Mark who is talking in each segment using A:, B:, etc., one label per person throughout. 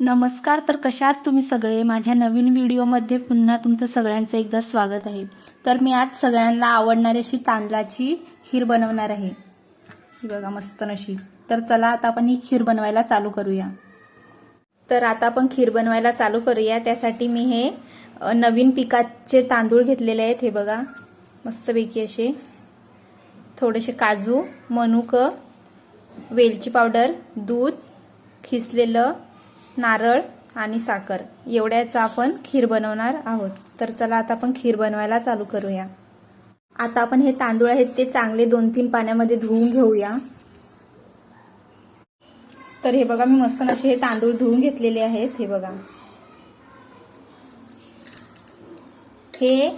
A: नमस्कार. तर कशा आहात तुम्ही सगळे? माझ्या नवीन व्हिडिओमध्ये पुन्हा तुमचं सगळ्यांचं एकदा स्वागत आहे. तर मी आज सगळ्यांना आवडणारी अशी तांदळाची खीर बनवणार आहे. ही बघा मस्त अशी. तर चला आता आपण ही खीर बनवायला चालू करूया. त्यासाठी मी हे नवीन पिकाचे तांदूळ घेतलेले आहेत. हे बघा मस्तपैकी असे. थोडेसे काजू, मनुक, वेलची पावडर, दूध, खिसलेलं नारळ आणि साखर एवढ्याचं आपण खीर बनवणार आहोत. तर चला आता आपण खीर बनवायला चालू करूया. आता आपण हे तांदूळ आहेत ते चांगले 2-3 पाण्यामध्ये धुवून घेऊया. तर हे बघा मी मस्त असे हे तांदूळ धुवून घेतलेले आहेत. हे बघा हे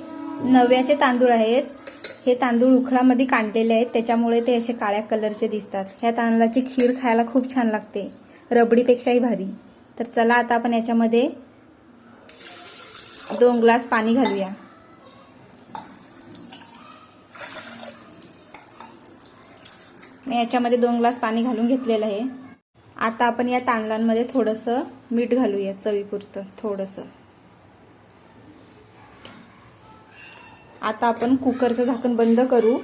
A: नव्याचे तांदूळ आहेत. हे तांदूळ उखळामध्ये काढलेले आहेत त्याच्यामुळे ते असे काळ्या कलरचे दिसतात. ह्या तांदळाची खीर खायला खूप छान लागते, रबडीपेक्षाही भारी. तर चला आता आपण याच्यामध्ये 2 ग्लास पाणी घालूया. मी याच्यामध्ये 2 ग्लास पाणी घालून घेतलेलं आहे. आता आपण या तांदळांमध्ये थोडंसं मीठ घालूया चवीपुरतं थोडंसं. आता आपण कुकरचं झाकण बंद करू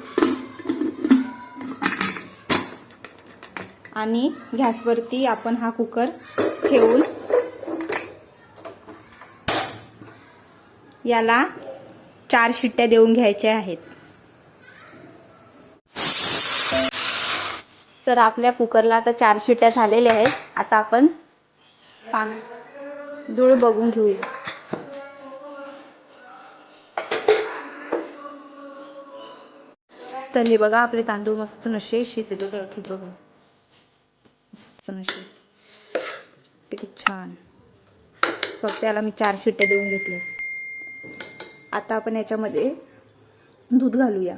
A: आणि गॅसवरती आपण हा कुकर ठेवून याला 4 शिट्ट्या देऊन घ्यायच्या आहेत. तर आपल्या कुकरला आता 4 शिट्ट्या झालेल्या आहेत. आता आपण तांदूळ बघून घेऊया. तर हे बघा आपले तांदूळ मस्त नशे शिजले आहेत. मस्त नशे किती छान. फक्त याला मी 4 शिट्ट्या देऊन घेतल्या. आता आपण याच्यामध्ये दूध घालूया.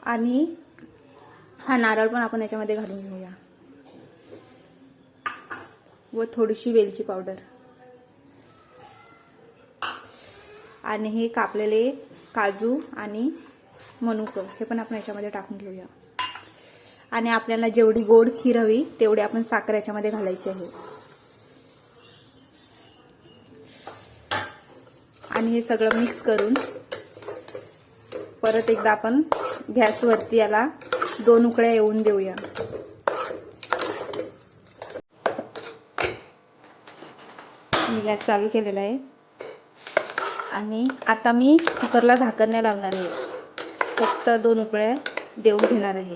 A: आणि हा नारळ पण आपण याच्यामध्ये घालून घेऊया व थोडीशी वेलची पावडर आणि हे कापलेले काजू आणि मनुक हे पण आपण याच्यामध्ये टाकून घेऊया. आणि आपल्याला जेवढी गोड खीर हवी तेवढी आपण साखर याच्यामध्ये घालायची आहे. आणि हे सगळं मिक्स करून परत एकदा आपण गॅसवरती याला 2 उकळ्या येऊन देऊया. मी गॅस चालू केलेला आहे आणि आता मी कुकरला झाकण नाही लावणार आहे, फक्त 2 उकळ्या देऊन घेणार आहे.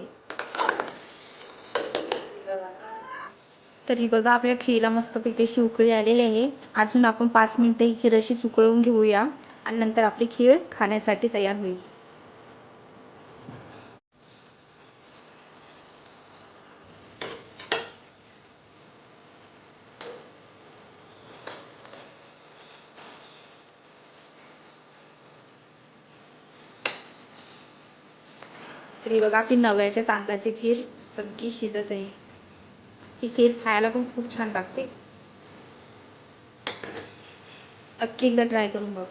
A: तर ही बघा आपल्या खीरला मस्तपैकी अशी उकळी आलेली आहे. अजून आपण 5 मिनिटं ही खीर अशीच उकळून घेऊया आणि नंतर आपली खीर खाण्यासाठी तयार होईल. तरी बघा आपली नव्याच्या तांदळाची खीर सगळी शिजत आहे. ही खीर खायला पण खूप छान लागते. नक्की एकदा ट्राय करून बघ.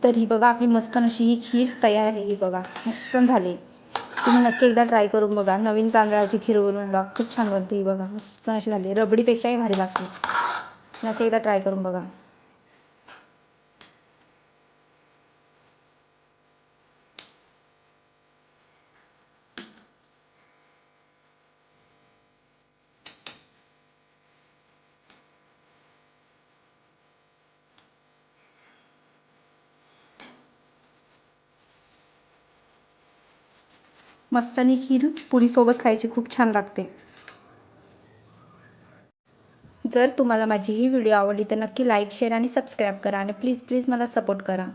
A: तर ही बघा आपली मस्त अशी ही खीर तयार आहे. ही बघा मस्त झाली. तुम्ही नक्की एकदा ट्राय करून बघा. नवीन तांदळाची खीर बनवून बघा, खूप छान बनते. ही बघा मस्त अशी झाली, रबडीपेक्षाही भारी लागते. नक्की एकदा ट्राय करून बघा. मस्तानी खीर पुरीसोबत खायची खूप छान लागते. जर तुम्हाला माझी ही व्हिडिओ आवडली तर नक्की लाईक, शेअर आणि सबस्क्राईब करा आणि प्लीज मला सपोर्ट करा.